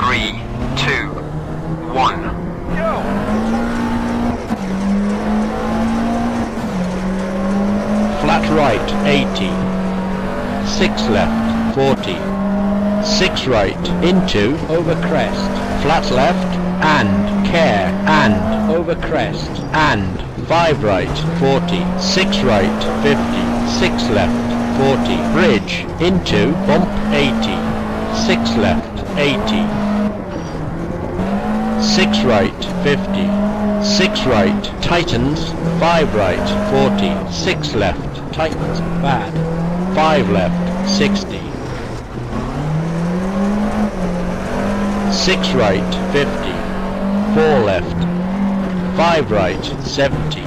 Three, two, one, go! Flat right, 80. 6 left, 40. 6 right, into, over crest. Flat left, and, care, and, over crest, and. 5 right, 40. 6 right, 50. 6 left, 40. Bridge, into, bump, 80. 6 left, 80. 6 right, 50. 6 right, tightens. 5 right, 40. 6 left, tightens, bad. 5 left, 60. 6 right, 50. 4 left. 5 right, 70.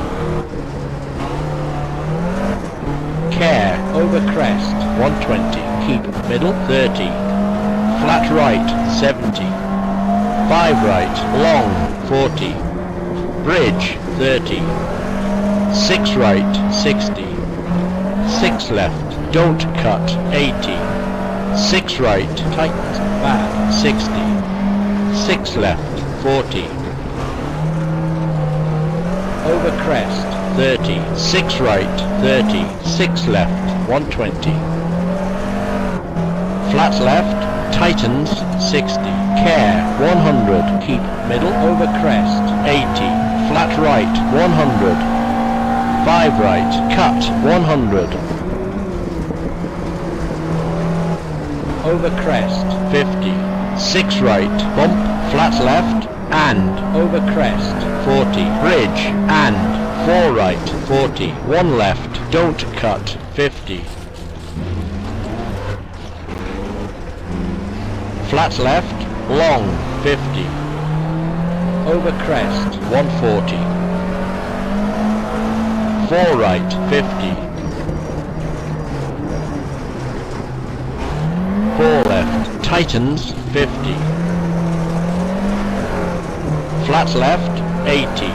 Care, over crest, 120. Keep, middle, 30. Flat right, 70. 5 right, long, 40. Bridge, 30. 6 right, 60. 6 left, don't cut, 80. 6 right, tightens, bad, 60. 6 left, 40. Over crest, 30. 6 right, 30. 6 left, 120. Flat left, tightens, 60. Care, 100. Keep, middle, over crest, 80. Flat right, 100. 5 right, cut, 100. Over crest, 50. 6 right, bump, flat left, and, over crest, 40. Bridge, and, 4 right, 40. 1 left, don't cut, 50. Flat left, long, 50. Over crest, 140. 4 right, 50. 4 left, tightens, 50. Flat left, 80.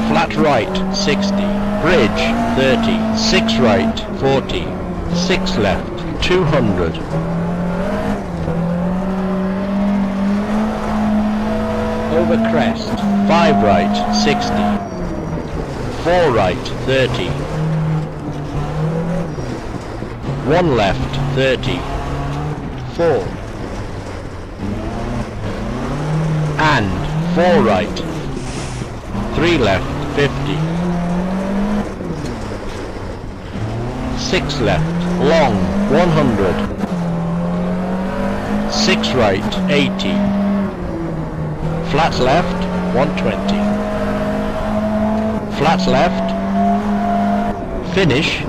Flat right, 60. Bridge, 30. 6 right, 40. 6 left, 200. Over crest, 5 right, 60. 4 right, 30. 1 left, 30. 4. And, 4 right. 3 left, 50. 6 left, long, 100. 6 right, 80. Flat left, 120. Flat left, finish,